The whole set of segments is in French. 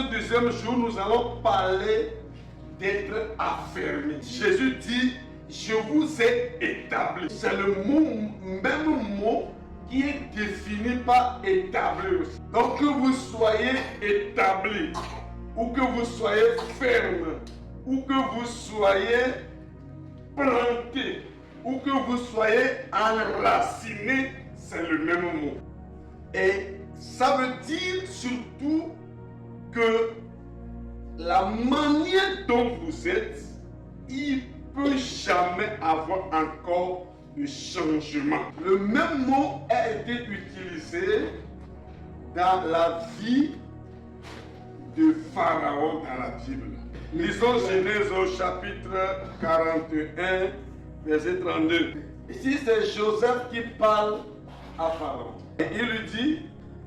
ce deuxième jour, nous allons parler d'être affermi. Jésus dit, je vous ai établi. C'est le même mot qui est défini par établi aussi. Donc que vous soyez établi, ou que vous soyez ferme, ou que vous soyez planté, ou que vous soyez enraciné, c'est le même mot. Et ça veut dire surtout que la manière dont vous êtes, il ne peut jamais avoir encore de changement. Le même mot a été utilisé dans la vie de Pharaon dans la Bible. Lisons Genèse au chapitre 41, verset 32. Ici, c'est Joseph qui parle à Pharaon. Et il lui dit,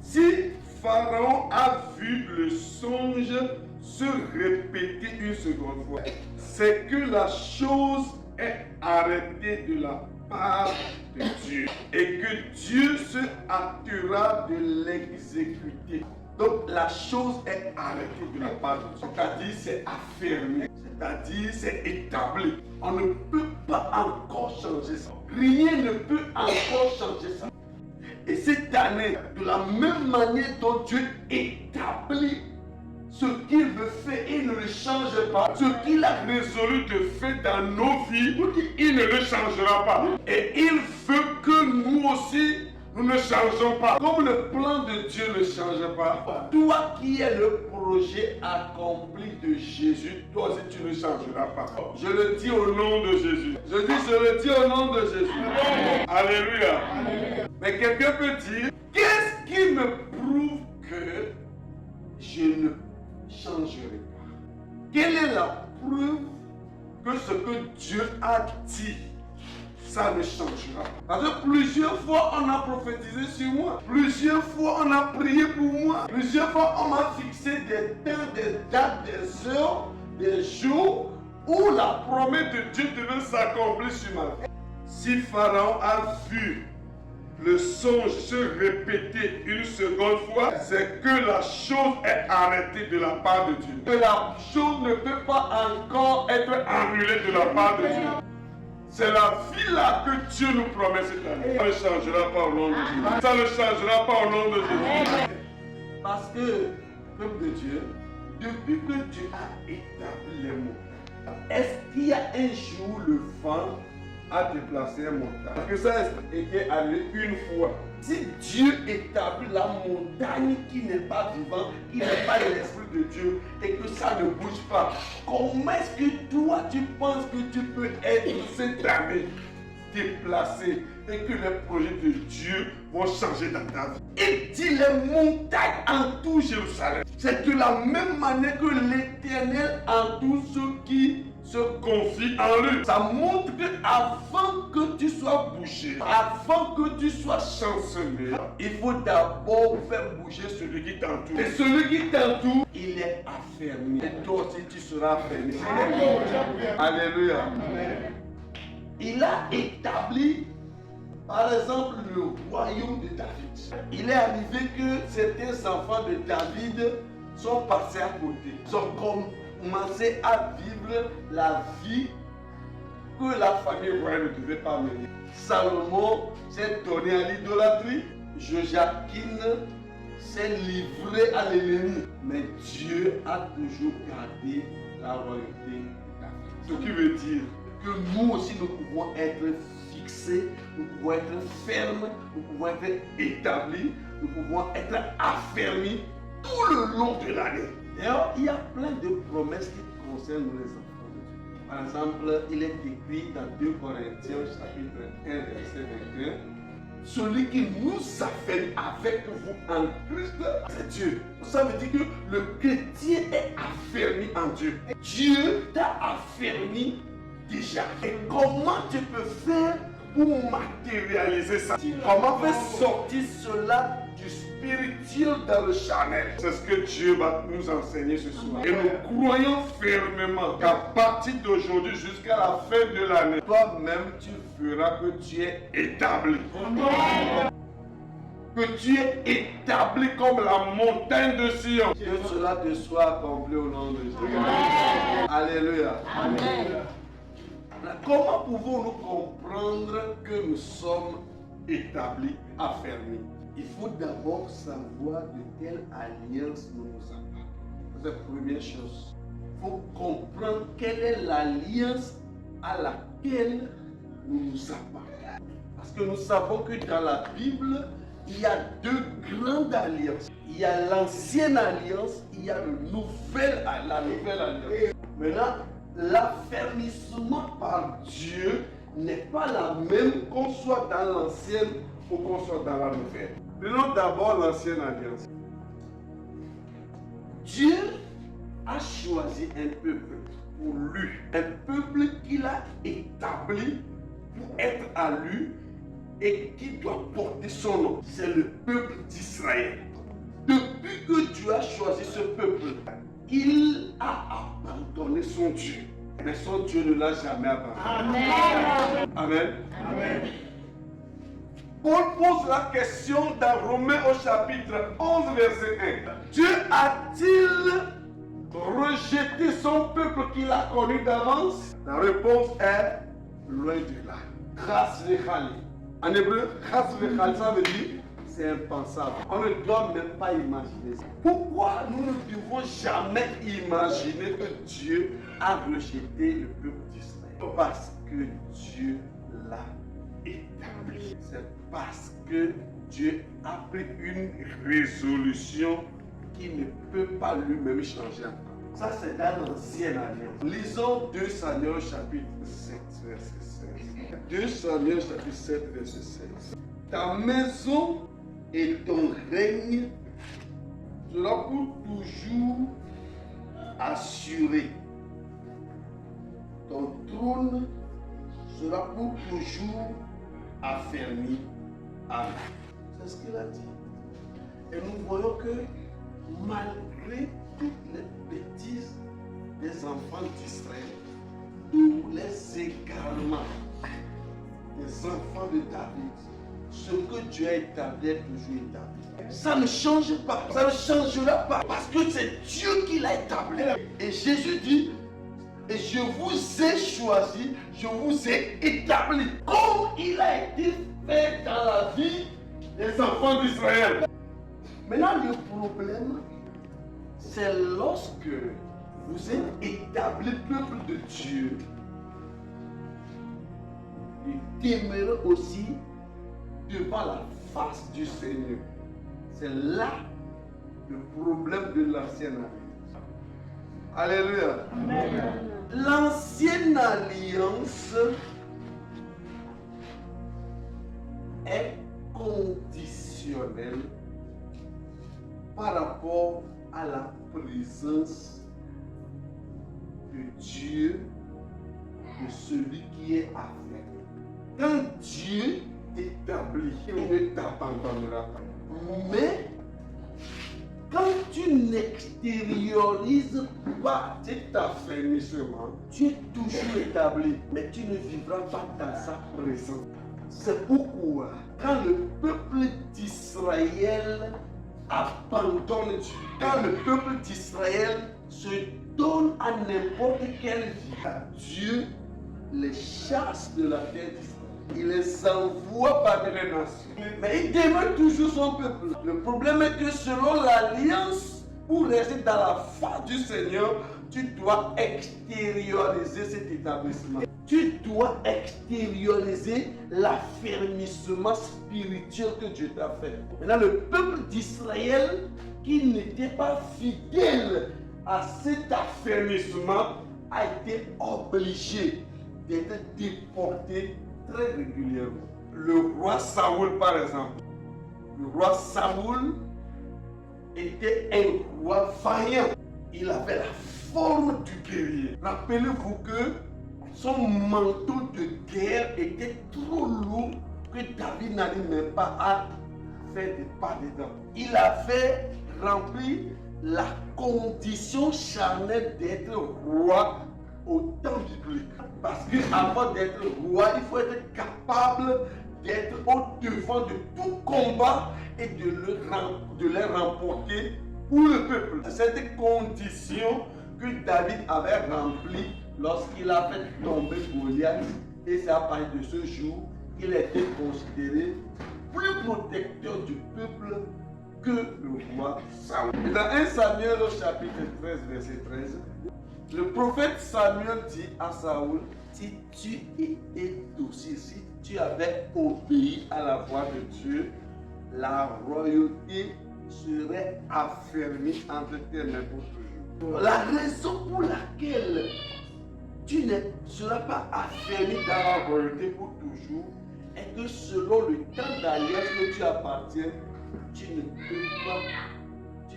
si Pharaon a vu le songe se répéter une seconde fois, c'est que la chose est arrêtée de la part de Dieu et que Dieu se hâtera de l'exécuter. Donc la chose est arrêtée de la part de Dieu, c'est-à-dire c'est affermi, c'est-à-dire c'est établi. On ne peut pas encore changer ça. Rien ne peut encore changer ça. Et cette année, de la même manière dont Dieu établit ce qu'il veut faire, il ne le change pas. Ce qu'il a résolu de faire dans nos vies, il ne le changera pas. Et il veut que nous aussi, nous ne changeons pas. Comme le plan de Dieu ne change pas, toi qui es le projet accompli de Jésus, toi aussi tu ne changeras pas. Je le dis au nom de Jésus. Je le dis au nom de Jésus. Alléluia. Alléluia. Mais quelqu'un peut dire, qu'est-ce qui me prouve que je ne changerai pas? Quelle est la preuve que ce que Dieu a dit, ça ne changera pas? Parce que plusieurs fois on a prophétisé sur moi, plusieurs fois on a prié pour moi, plusieurs fois on m'a fixé des temps, des dates, des heures, des jours où la promesse de Dieu devait s'accomplir sur ma vie. Si Pharaon a vu le songe se répéter une seconde fois, c'est que la chose est arrêtée de la part de Dieu. Que la chose ne peut pas encore être annulée de la part de Dieu. C'est la vie là que Dieu nous promet cette année. Ça ne changera pas au nom de Jésus. Ça ne changera pas au nom de Jésus. Parce que, peuple de Dieu, depuis que Dieu a établi les mots, est-ce qu'il y a un jour le vent a déplacé un montagne? Parce que ça a été arrivé une fois. Si Dieu établit la montagne qui n'est pas vivante, qui n'est pas de l'Esprit de Dieu, et que ça ne bouge pas, comment est-ce que toi tu penses que tu peux être cette année déplacé et que les projets de Dieu vont changer dans ta vie? Il dit les montagnes entourent Jérusalem. C'est de la même manière que l'Éternel entoure ceux qui se confie en lui. Ça montre que avant que tu sois bouché, avant que tu sois chancelé, il faut d'abord faire bouger celui qui t'entoure. Et celui qui t'entoure, il est affermi. Et toi aussi tu seras affermi. Alléluia. Il a établi, par exemple, le royaume de David. Il est arrivé que certains enfants de David sont passés à côté. Ils ont commencé à vivre la vie que la famille royale ne devait pas mener. Salomon s'est donné à l'idolâtrie. Joachim s'est livré à l'ennemi. Mais Dieu a toujours gardé la royauté de David. Ce qui veut dire que nous aussi nous pouvons être fixés, nous pouvons être fermes, nous pouvons être établis, nous pouvons être affermis tout le long de l'année. D'ailleurs, il y a plein de promesses qui concernent les enfants de Dieu. Par exemple, il est écrit dans 2 Corinthiens chapitre 1 verset 21, celui qui nous affermit avec vous en Christ, c'est Dieu. Ça veut dire que le chrétien est affermi en Dieu. Dieu t'a affermi déjà. Et comment tu peux faire pour matérialiser ça? Comment faire sortir cela du spirituel dans le charnel? C'est ce que Dieu va nous enseigner ce soir. Et nous croyons fermement qu'à partir d'aujourd'hui jusqu'à la fin de l'année, toi-même tu verras que tu es établi. que tu es établi comme la montagne de Sion. Que cela te soit accompli au nom de Jésus. Alléluia. Amen. Comment pouvons-nous comprendre que nous sommes établis, affermis? Il faut d'abord savoir de quelle alliance nous nous appartenons. C'est la première chose. Il faut comprendre quelle est l'alliance à laquelle nous nous appartenons. Parce que nous savons que dans la Bible, il y a deux grandes alliances. Il y a l'ancienne alliance, il y a la nouvelle alliance. Maintenant, l'affermissement par Dieu n'est pas la même qu'on soit dans l'ancienne ou qu'on soit dans la nouvelle. Prenons d'abord l'ancienne alliance. Dieu a choisi un peuple pour lui, un peuple qu'il a établi pour être à lui et qui doit porter son nom. C'est le peuple d'Israël. Depuis que Dieu a choisi ce peuple, il a abandonné son Dieu. Mais son Dieu ne l'a jamais abandonné. Amen. Amen. Amen. Paul pose la question dans Romains au chapitre 11, verset 1. Dieu a-t-il rejeté son peuple qu'il a connu d'avance? La réponse est loin de là. Chas vechali. En hébreu, chas vechali, ça veut dire c'est impensable. On ne doit même pas imaginer ça. Pourquoi nous ne devons jamais imaginer que Dieu a rejeté le peuple d'Israël? Parce que Dieu l'a établi. C'est parce que Dieu a pris une résolution qui ne peut pas lui-même changer encore. Ça, c'est dans l'ancienne alliance. Lisons 2 Samuel chapitre 7, verset 16. 2 Samuel chapitre 7, verset 16. Ta maison et ton règne sera pour toujours assuré. Ton trône sera pour toujours affermi. Amen. C'est ce qu'il a dit. Et nous voyons que malgré toutes les bêtises des enfants d'Israël, tous les égarements des enfants de David, ce que Dieu a établi est toujours établi. Ça ne change pas, ça ne changera pas, parce que c'est Dieu qui l'a établi. Et Jésus dit, et je vous ai choisi, je vous ai établi, comme il a été fait dans la vie des enfants d'Israël. Maintenant, le problème, c'est lorsque vous êtes établi peuple de Dieu, et demeurez aussi devant la face du Seigneur. C'est là le problème de l'ancienne alliance. Alléluia. Amen. L'ancienne alliance est conditionnelle par rapport à la présence de Dieu, de celui qui est affaibli. Quand Dieu t'établit, il ne t'abandonnera pas. Mais quand tu n'extériorises pas cet affermissement, tu es toujours établi, mais tu ne vivras pas dans sa présence. C'est pourquoi, quand le peuple d'Israël abandonne Dieu, quand le peuple d'Israël se donne à n'importe quelle vie, Dieu les chasse de la terre d'Israël. Il les envoie parmi les nations. Mais il demeure toujours son peuple. Le problème est que selon l'alliance, pour rester dans la face du Seigneur, tu dois extérioriser cet établissement. Tu dois extérioriser l'affermissement spirituel que Dieu t'a fait. Maintenant, le peuple d'Israël qui n'était pas fidèle à cet affermissement a été obligé d'être déporté très régulièrement. Le roi Saoul, par exemple, le roi Saoul était un roi vaillant. Il avait la forme du guerrier. Rappelez-vous que son manteau de guerre était trop lourd que David n'arrive même pas à faire des pas dedans. Il avait rempli la condition charnelle d'être roi au temps biblique. Parce qu'avant d'être roi, il faut être capable d'être au devant de tout combat et de les remporter pour le peuple. C'est cette condition que David avait remplie lorsqu'il a fait tomber Goliath, et c'est à partir de ce jour qu'il était considéré plus protecteur du peuple que le roi Saoul. Dans 1 Samuel au chapitre 13, verset 13, le prophète Samuel dit à Saoul, si tu étais docile, si tu avais obéi à la voix de Dieu, la royauté serait affermie entre tes mains pour toujours. La raison pour laquelle tu ne seras pas affermi dans la royauté pour toujours est que selon le temps d'alliance que tu appartiens, tu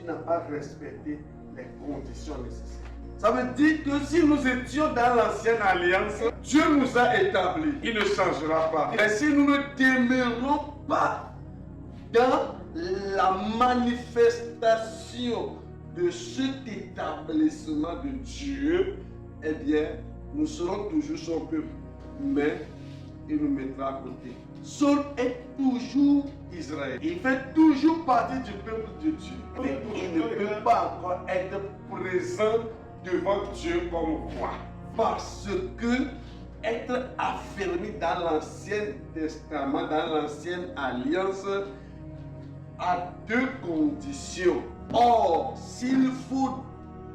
n'as pas respecté les conditions nécessaires. Ça veut dire que si nous étions dans l'ancienne alliance, Dieu nous a établis, il ne changera pas. Et si nous ne demeurons pas dans la manifestation de cet établissement de Dieu, eh bien, nous serons toujours son peuple, mais il nous mettra à côté. Saul est toujours Israël. Il fait toujours partie du peuple de Dieu. Mais il ne peut pas encore être présent devant Dieu comme roi. Parce que être affermi dans l'Ancien Testament, dans l'Ancienne Alliance, a deux conditions. Or, s'il faut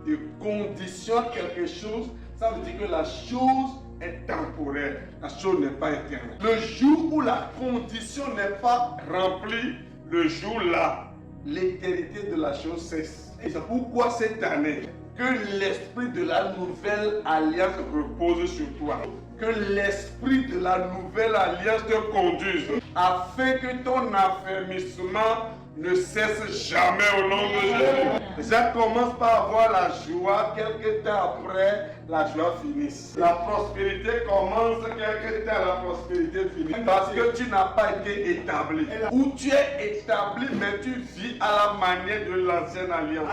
des conditions à quelque chose, ça veut dire que la chose est temporaire, la chose n'est pas éternelle. Le jour où la condition n'est pas remplie, le jour-là, l'éternité de la chose cesse. Et c'est pourquoi cette année, que l'esprit de la nouvelle alliance repose sur toi. Que l'esprit de la nouvelle alliance te conduise, afin que ton affermissement ne cesse jamais au nom de Jésus. Ça commence par avoir la joie, quelques temps après, la joie finisse. La prospérité commence, quelques temps, la prospérité finit. Parce que tu n'as pas été établi. Ou tu es établi, mais tu vis à la manière de l'ancienne alliance.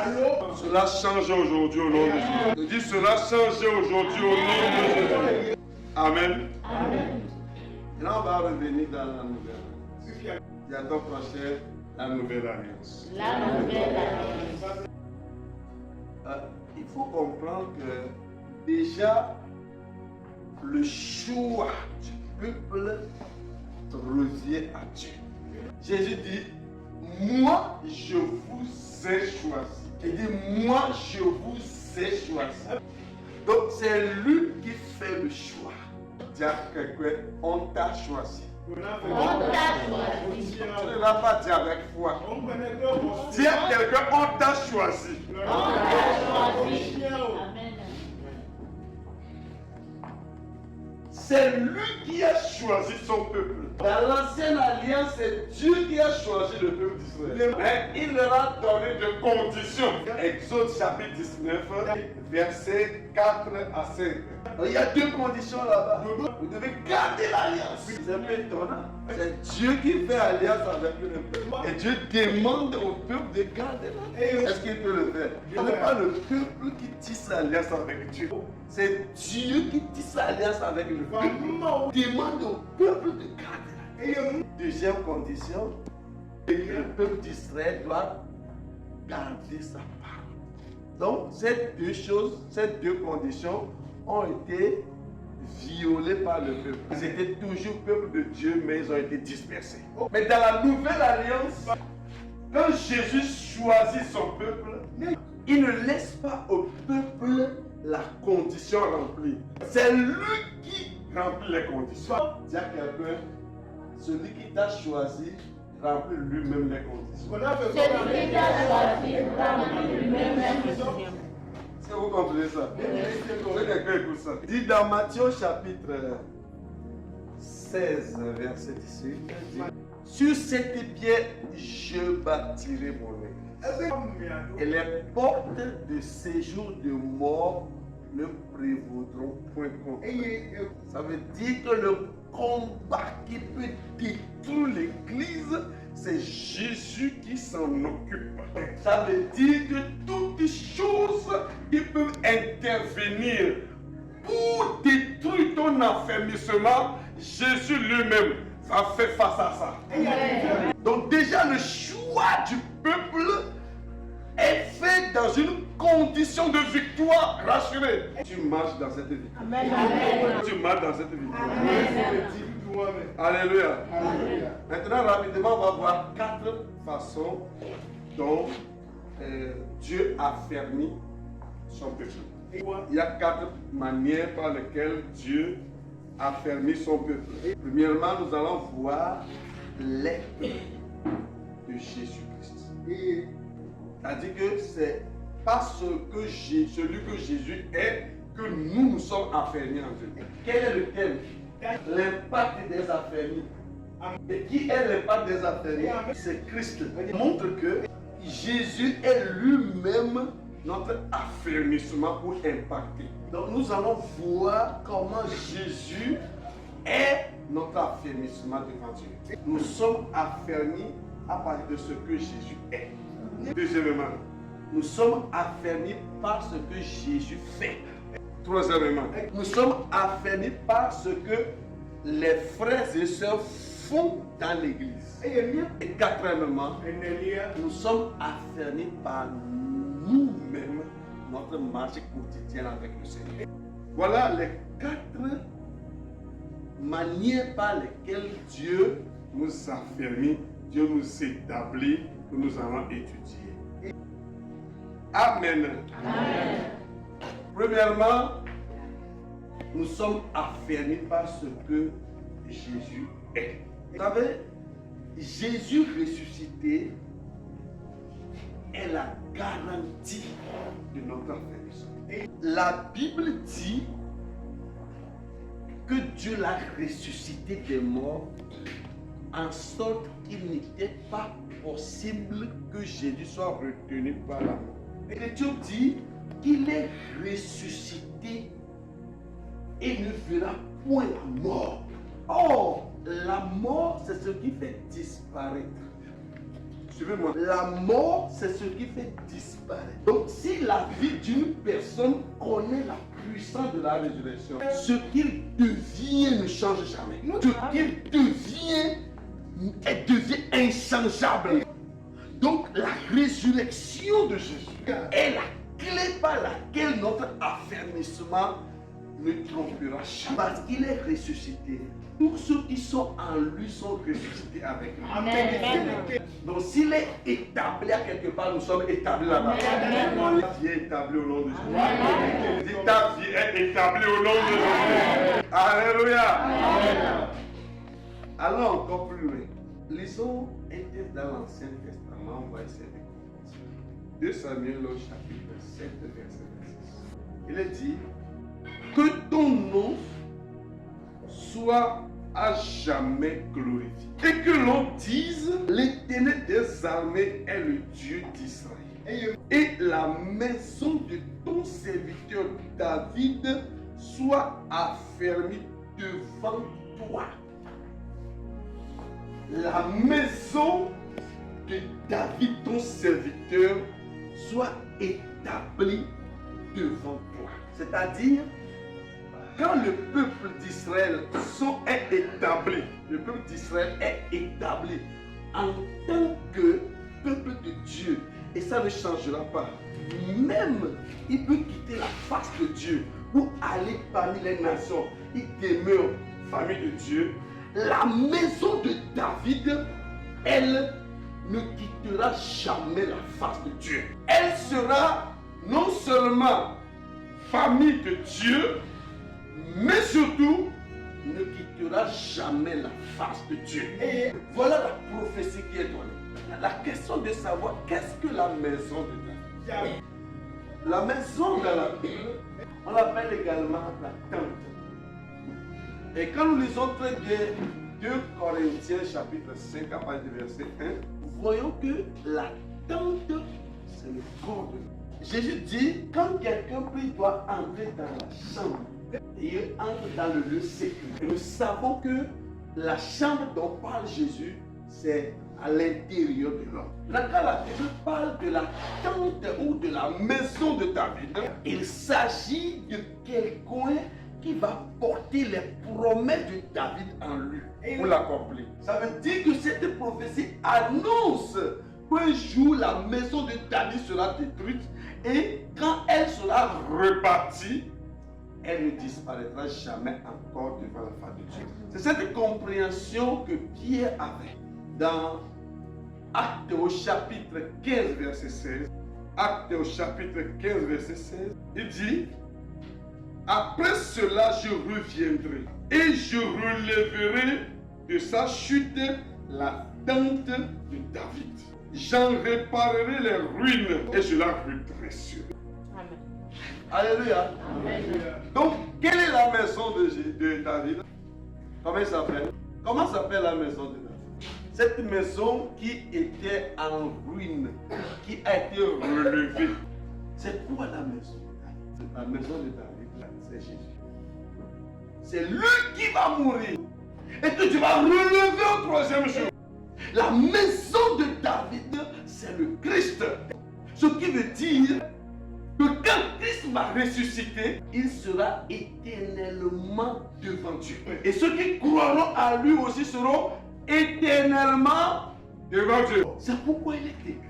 Cela change aujourd'hui au nom de Jésus. Je dis cela change aujourd'hui au nom de Jésus. Amen. Amen. Et là, on va revenir dans la nouvelle alliance. Il y a ton prochain. La nouvelle alliance. La nouvelle alliance. Il faut comprendre que déjà le choix du peuple revient à Dieu. Jésus dit, moi je vous ai choisi. Il dit, moi je vous ai choisi. Donc c'est lui qui fait le choix. Dis à quelqu'un, on t'a choisi. On t'a choisi. Tu ne vas pas dire avec foi. Dis à quelqu'un, on t'a choisi. On t'a choisi. Amen. C'est lui qui a choisi son peuple. Dans l'ancienne alliance, c'est Dieu qui a choisi le peuple d'Israël. Mais il leur a donné des conditions. Exode chapitre 19, versets 4 à 5. Il y a deux conditions là-bas. Vous devez garder l'alliance. C'est un peu étonnant. C'est Dieu qui fait alliance avec le peuple. Et Dieu demande au peuple de garder l'alliance. Est-ce qu'il peut le faire? Ce n'est pas le peuple qui tisse l'alliance avec Dieu. C'est Dieu qui tisse l'alliance avec le peuple. Demande au peuple de garder l'alliance. Deuxième condition, le peuple d'Israël doit garder sa parole. Donc, ces deux choses, ces deux conditions ont été violés par le peuple. Ils étaient toujours peuple de Dieu, mais ils ont été dispersés. Mais dans la nouvelle alliance, quand Jésus choisit son peuple, il ne laisse pas au peuple la condition remplie. C'est lui qui remplit les conditions. Dis à quelqu'un, celui qui t'a choisi remplit lui-même les conditions. Celui qui t'a choisi remplit lui-même les conditions. Est-ce que vous comprenez ça? Quelqu'un écoute ça. Dit dans Matthieu chapitre 16, verset 18, dit, sur cette pierre, je bâtirai mon église. Et les portes de séjour de mort ne prévaudront point contre elle. Ça veut dire que le combat qui peut détruire l'église, c'est Jésus qui s'en occupe. Ça veut dire que toutes les choses qui peuvent intervenir pour détruire ton affermissement, Jésus lui-même ça fait face à ça. Donc déjà le choix du peuple est fait dans une condition de victoire rassurée. Tu marches dans cette vie. Amen. Tu marches dans cette vie. Amen. Alléluia. Maintenant, rapidement, on va voir 4 façons dont Dieu affermit son peuple. Il y a 4 manières par lesquelles Dieu affermit son peuple. Premièrement, nous allons voir l'être de Jésus-Christ. C'est-à-dire que c'est parce que celui que Jésus est que nous sommes affermis en Dieu. Quel est le thème? L'impact des affermis. Et qui est l'impact des affermis? C'est Christ. Il montre que Jésus est lui-même notre affermissement pour impacter. Donc nous allons voir comment Jésus est notre affermissement devant Dieu. Nous sommes affermis à partir de ce que Jésus est. Deuxièmement, nous sommes affermis par ce que Jésus fait. Troisièmement, nous sommes affermis par ce que les frères et sœurs font dans l'église. Et quatrièmement, nous sommes affermis par nous-mêmes, notre marche quotidienne avec le Seigneur. Voilà les 4 manières par lesquelles Dieu nous affermit, Dieu nous établit, que nous allons étudier. Amen. Amen. Premièrement, nous sommes affermis par ce que Jésus est. Vous savez, Jésus ressuscité est la garantie de notre affermissement. La Bible dit que Dieu l'a ressuscité des morts en sorte qu'il n'était pas possible que Jésus soit retenu par la mort. L'Écriture dit qu'il est ressuscité et ne verra point la mort. Or, la mort, c'est ce qui fait disparaître. Suivez-moi. La mort, c'est ce qui fait disparaître. Donc, si la vie d'une personne connaît la puissance de la résurrection, ce qu'il devient ne change jamais. Ce qu'il devient inchangeable. Donc, la résurrection de Jésus est la clé par laquelle notre affermissement ne trompera jamais. Parce qu'il est ressuscité. Tous ceux qui sont en lui sont ressuscités avec lui. Amen. Donc s'il est établi à quelque part, nous sommes établis là-bas. Ta vie est établie au nom de Jésus. Dis ta vie est établie au nom de Jésus. Alléluia. Amen. Allons encore plus loin. Lisons un texte dans l'Ancien Testament. On va essayer de comprendre. 2 Samuel au chapitre 7, verset 26. Il est dit que ton nom soit à jamais glorifié. Et que l'on dise, l'Éternel des armées est le Dieu d'Israël. Et la maison de ton serviteur David soit affermie devant toi. La maison de David, ton serviteur, soit établie devant toi. C'est-à-dire, quand le peuple d'Israël est établi, le peuple d'Israël est établi en tant que peuple de Dieu, et ça ne changera pas. Même, il peut quitter la face de Dieu pour aller parmi les nations. Il demeure famille de Dieu. La maison de David, elle ne quittera jamais la face de Dieu. Elle sera non seulement famille de Dieu, mais surtout ne quittera jamais la face de Dieu. Et voilà la prophétie qui est donnée. La question de savoir qu'est-ce que la maison de David. La maison dans la Bible, on l'appelle également la tente. Et quand nous lisons très bien 2 Corinthiens chapitre 5 à partir du verset 1, voyons que la tente, c'est le corps de Dieu. Jésus dit, quand quelqu'un prie, doit entrer dans la chambre. Et il entre dans le lieu sécurisé. Nous savons que la chambre dont parle Jésus, c'est à l'intérieur de l'homme. Là, quand la Bible parle de la tente ou de la maison de David, il s'agit de quelqu'un qui qui va porter les promesses de David en lui pour l'accomplir. Ça veut dire que cette prophétie annonce qu'un jour la maison de David sera détruite et quand elle sera rebâtie, elle ne disparaîtra jamais encore devant la face de Dieu. C'est cette compréhension que Pierre avait dans Actes au chapitre 15, verset 16. Actes au chapitre 15, verset 16. Il dit: après cela, je reviendrai et je relèverai de sa chute la tente de David. J'en réparerai les ruines et je la redresserai. Amen. Alléluia. Amen. Donc, quelle est la maison de David? Comment elle s'appelle? Comment s'appelle la maison de David? Cette maison qui était en ruine, qui a été relevée. C'est quoi la maison de David? La maison de David, c'est Jésus. C'est lui qui va mourir et que tu vas relever au troisième jour. La maison de David, c'est le Christ. Ce qui veut dire que quand Christ va ressusciter, il sera éternellement devant Dieu. Et ceux qui croiront à lui aussi seront éternellement devant Dieu. C'est pourquoi il est écrit.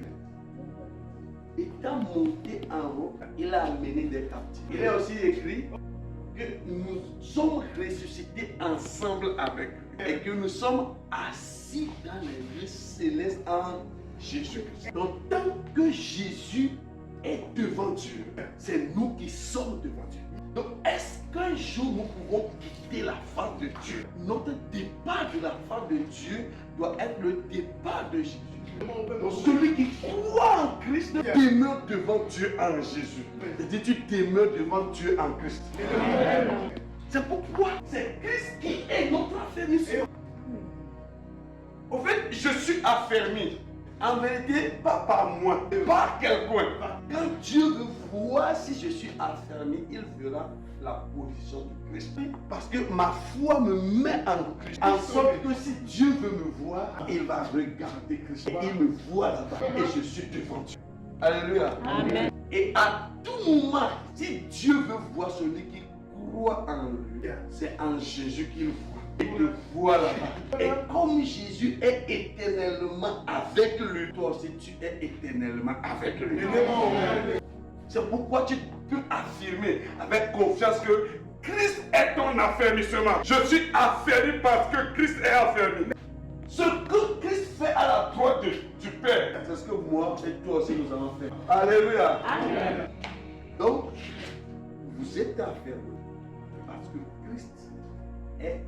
Étant monté en haut, il a amené des captifs. Il est aussi écrit que nous sommes ressuscités ensemble avec lui et que nous sommes assis dans les lieux célestes en Jésus-Christ. Donc tant que Jésus est devant Dieu, c'est nous qui sommes devant Dieu. Donc est-ce qu'un jour nous pouvons quitter la face de Dieu? Notre départ de la face de Dieu doit être le départ de Jésus. Donc celui qui croit en Christ demeure devant Dieu en Jésus. C'est-à-dire tu demeures devant Dieu en Christ. C'est pourquoi c'est Christ qui est notre affermissement. Au fait, je suis affermi. En vérité, pas par moi, par quelqu'un. Quand Dieu veut voir si je suis affermi, il verra la position de Christ. Parce que ma foi me met en Christ. En sorte que si Dieu veut me voir, il va regarder Christ. Et il me voit là-bas. Et je suis devant Dieu. Alléluia. Amen. Et à tout moment, si Dieu veut voir celui qui croit en lui, c'est en Jésus qu'il voit. Il le voit là-bas. Et comme Jésus est éternellement avec lui, toi aussi tu es éternellement avec lui. C'est pourquoi tu peux affirmer avec confiance que Christ est ton affermissement. Je suis affermi parce que Christ est affermi. Ce que Christ fait à la droite du Père, c'est ce que moi et toi aussi nous allons faire. Alléluia. Amen. Donc, vous êtes affermi parce que Christ est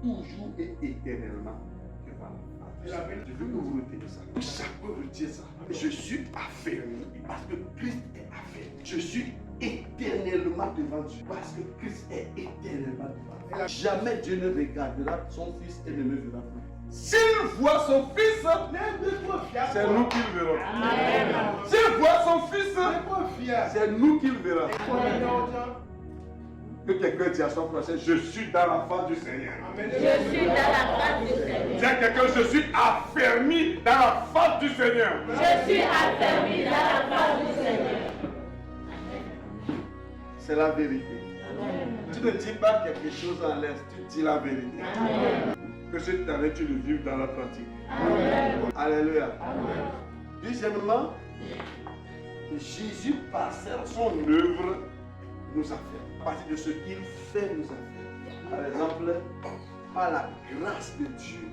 toujours et éternellement devant la face. Je veux que vous reteniez ça. Chacun retient ça. Je suis affermi parce que Christ est affermi. Je suis éternellement devant Dieu parce que Christ est éternellement devant Dieu. Jamais Dieu ne regardera son fils et ne me verra plus. S'il voit son fils, c'est nous qui le verrons. S'il voit son fils, c'est nous qui le verrons. Que quelqu'un dise à son prochain, je suis dans la face du Seigneur. Je suis dans la face du Seigneur. Dis à quelqu'un, je suis affermi dans la face du Seigneur. Je suis affermi dans la face du Seigneur. C'est la vérité. Amen. Tu ne dis pas quelque chose en l'air, tu dis la vérité. Amen. Que cette année tu le vives dans la pratique. Amen. Alléluia. Amen. Deuxièmement, Jésus, par son œuvre, nous a fait. À partir de ce qu'il fait, nous a fait. Par exemple, par la grâce de Dieu,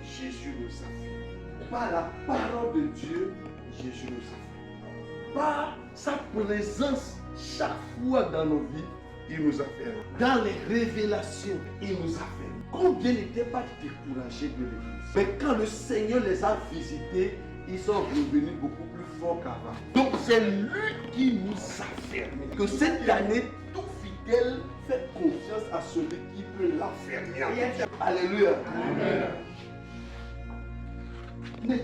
Jésus nous a fait. Par la parole de Dieu, Jésus nous a fait. Par sa présence chaque fois dans nos vies, il nous a fait. Dans les révélations, il nous a fait. Combien n'étaient pas découragés de l'Église? Mais quand le Seigneur les a visités, ils sont revenus beaucoup plus forts qu'avant. Donc c'est lui qui nous a fermés. Que cette année, tout fidèle fait confiance à celui qui peut l'affermir. Alléluia. Amen. Amen.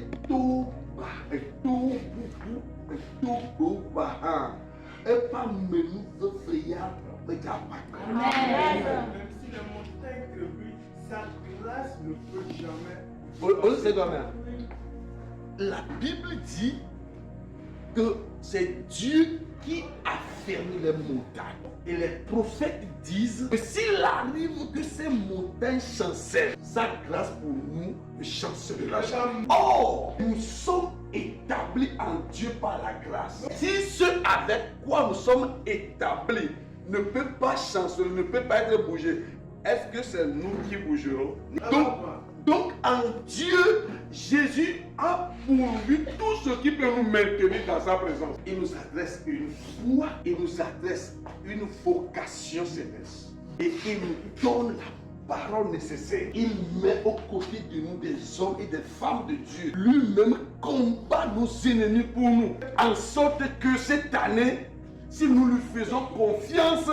Même si les montagnes crevent, sa grâce ne peut jamais. C'est quand même. La Bible dit que c'est Dieu qui affermi les montagnes. Et les prophètes disent que s'il arrive que ces montagnes chancellent, sa grâce pour nous ne chancelera jamais. Or, nous sommes établis en Dieu par la grâce. Si ce avec quoi nous sommes établis ne peut pas chanceler, ne peut pas être bougé, est-ce que c'est nous qui bougerons? Donc en Dieu, Jésus a pourvu tout ce qui peut nous maintenir dans sa présence. Il nous adresse une foi, il nous adresse une vocation céleste. Et il nous donne la parole nécessaire. Il met aux côtés de nous des hommes et des femmes de Dieu. Lui-même combat nos ennemis pour nous. En sorte que cette année, si nous lui faisons confiance,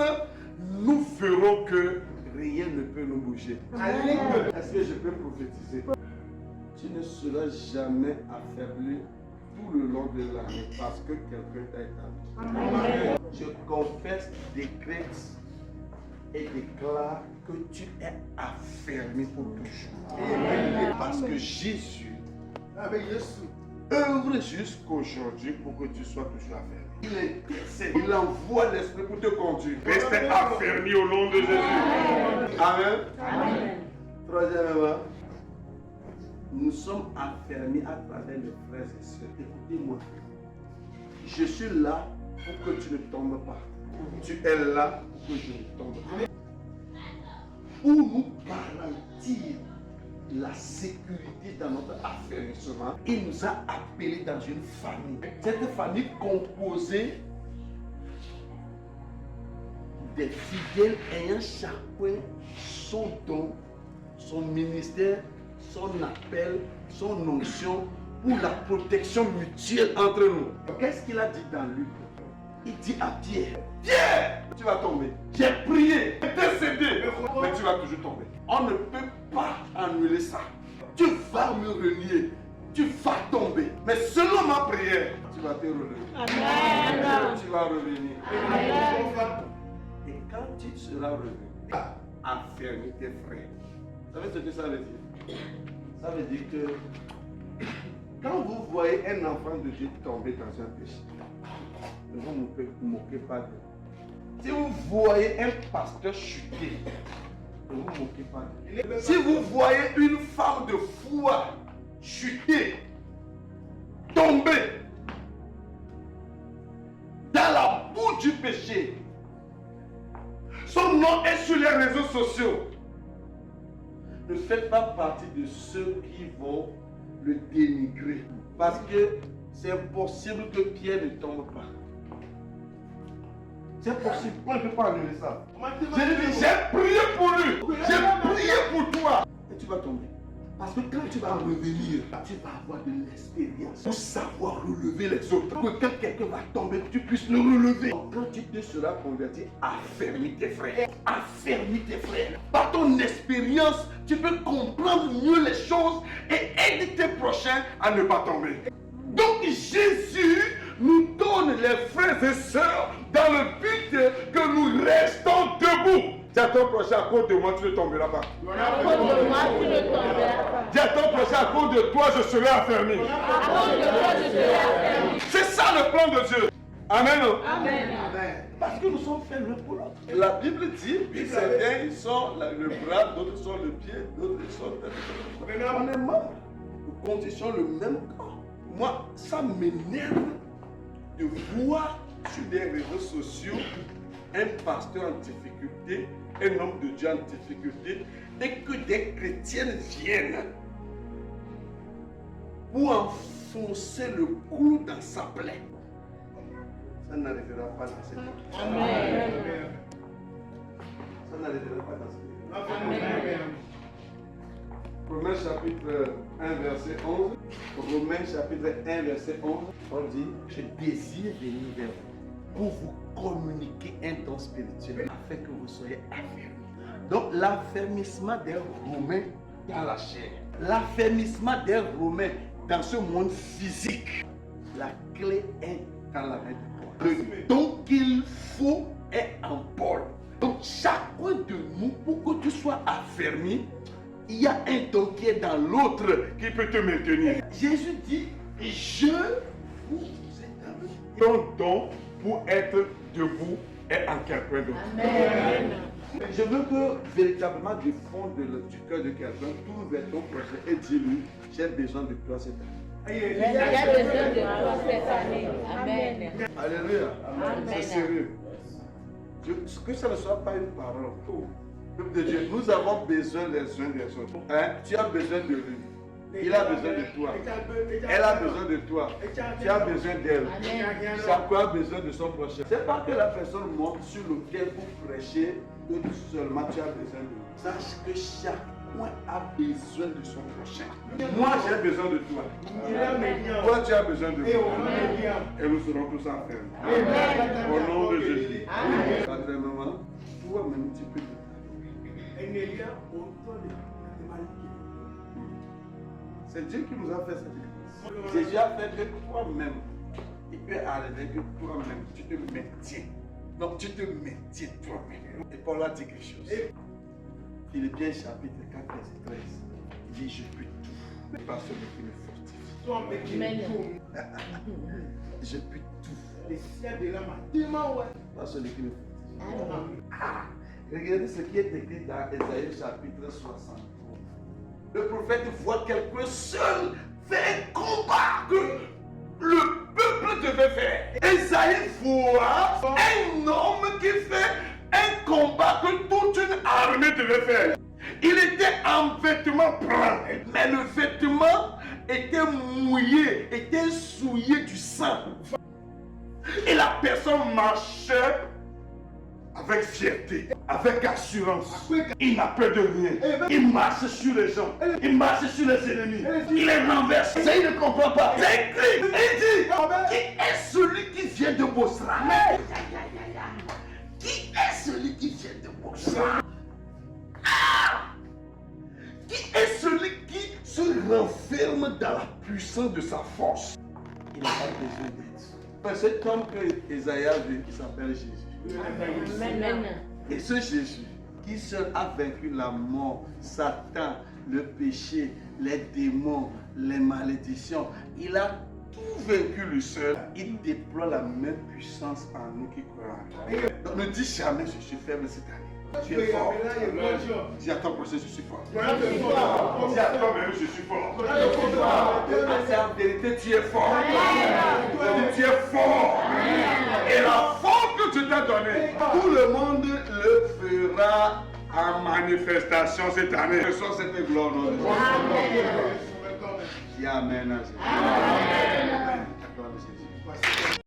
nous ferons que rien ne peut nous bouger. Est-ce que je peux prophétiser? Tu ne seras jamais affaibli tout le long de l'année parce que quelqu'un t'a établi. Je confesse, décrète et déclare que tu es affermi pour toujours. Parce que Jésus œuvre jusqu'aujourd'hui pour que tu sois toujours affermi. Il intercède, il envoie l'esprit pour te conduire. Restez affermi au nom de Jésus. Amen. Amen. Troisièmement, nous sommes affermis à travers les frères et sœurs. Écoutez-moi. Je suis là pour que tu ne tombes pas. Tu es là pour que je ne tombe pas. Pour nous garantir la sécurité dans notre affermissement, il nous a appelés dans une famille. Cette famille composée des fidèles ayant chacun son don, son ministère, son appel, son onction pour la protection mutuelle entre nous. Qu'est-ce qu'il a dit dans Luc? Il dit à Pierre, Pierre, tu vas tomber. J'ai prié, intercédé, mais tu vas toujours tomber. On ne peut pas annuler ça. Tu vas me renier, tu vas tomber. Mais selon ma prière, tu vas te relever. Amen. Tu vas revenir. Amen. Et quand tu seras revenu, affermis tes frères. Vous savez ce que ça veut dire? Ça veut dire que quand vous voyez un enfant de Dieu tomber dans un péché, ne vous moquez pas de lui. Si vous voyez un pasteur chuter, ne vous moquez pas de lui. Si vous voyez une femme de foi chuter, tomber dans la boue du péché, son nom est sur les réseaux sociaux, ne faites pas partie de ceux qui vont le dénigrer. Parce que c'est impossible que Pierre ne tombe pas. C'est possible, on ne peut pas annuler ça. J'ai prié pour lui, j'ai prié pour toi. Et tu vas tomber. Parce que quand tu vas revenir, tu vas avoir de l'expérience pour savoir relever les autres. Pour que quand quelqu'un va tomber, tu puisses le relever. Quand tu te seras converti, affermis tes frères. Affermis tes frères. Par ton expérience, tu peux comprendre mieux les choses et aider tes prochains à ne pas tomber. Donc Jésus nous donne les frères et sœurs dans le but que nous restons debout. Dis à ton prochain, à cause de moi, tu ne tomberas pas. À cause de moi, tu ne tomberas pas. Dis à ton prochain, à cause de toi, je serai affermi. À cause de toi, je serai affermi. C'est ça le plan de Dieu. Amen. Amen. Parce que nous sommes faits l'un pour l'autre. La Bible dit que certains ils sont le bras, d'autres sont le pied, d'autres ils sont le tête. On est membres. Nous constituons le même corps. Moi, ça m'énerve de voir sur des réseaux sociaux un pasteur en difficulté, un homme de Dieu en difficulté, et que des chrétiennes viennent pour enfoncer le clou dans sa plaie. Ça n'arrivera pas dans cette vie. Amen. Ça n'arrivera pas dans cette vie. Amen. Romains chapitre 1 verset 11. Romains chapitre 1 verset 11. On dit, je désire venir vers vous pour vous communiquer un don spirituel afin que vous soyez affermis. Donc l'affermissement des Romains dans la chair, l'affermissement des Romains dans ce monde physique, la clé est dans la main de Paul. Le don qu'il faut est en Paul. Donc chacun de nous, pour que tu sois affermi, il y a un don qui est dans l'autre qui peut te maintenir. Jésus dit, je vous établis un don pour être de vous est en quelqu'un d'autre. Amen. Je veux que véritablement du fond du cœur de quelqu'un, tout vers ton prochain et dis-lui, j'ai besoin de toi cette année. J'ai besoin de toi cette année. Amen. Alléluia. Amen. C'est sérieux. Que ça ne soit pas une parole. Peuple de Dieu, nous avons besoin les uns des autres. Hein? Tu as besoin de lui. Il a besoin de toi. Elle a besoin de toi. Tu as besoin d'elle. Chacun a besoin de son prochain. C'est pas que la personne monte sur lequel vous prêchez que seulement tu as besoin de lui. Sache que chacun a besoin de son prochain. Moi, j'ai besoin de toi. Toi, tu as besoin de moi. Et nous serons tous enfermés. Au nom de Jésus. Quatrièmement, toi-même, tu peux te c'est Dieu qui nous a fait cette grâce. Jésus a fait que toi-même, il peut arriver que toi-même, tu te maintiens. Donc tu te maintiens toi-même. Et Paul a dit quelque chose. Philippiens chapitre 4, verset 13. Il dit, je peux tout. Pas celui qui me fortifie. Je peux tout. Pas celui qui me fortifie. Regardez ce qui est écrit dans Ésaïe chapitre 63. Le prophète voit quelqu'un seul faire un combat que le peuple devait faire. Ésaïe voit un homme qui fait un combat que toute une armée devait faire. Il était en vêtements blancs, mais le vêtement était mouillé, était souillé du sang. Et la personne marchait avec fierté, avec assurance. Il n'a peur de rien. Il marche sur les gens. Il marche sur les ennemis. Il les renverse. Il ne comprend pas. C'est écrit. Il dit, qui est celui qui vient de Bosra? Qui est celui qui vient de Bosra? Qui est celui qui se renferme dans la puissance de sa force? Il n'a pas besoin d'aide. Cet homme que Isaïe a vu, il s'appelle Jésus. Amen. Et ce Jésus, qui seul a vaincu la mort, Satan, le péché, les démons, les malédictions, il a tout vaincu lui seul. Il déploie la même puissance en nous qui croyons. Donc ne dis jamais je suis faible cette année. Tu es fort. Dis à ton prochain, je suis fort. Dis à toi-même, je suis fort. C'est en vérité, tu es fort. Tu es fort. Et la force que tu t'as donnée, tout le monde le fera en manifestation cette année. Que soit cette gloire. Dis Amen.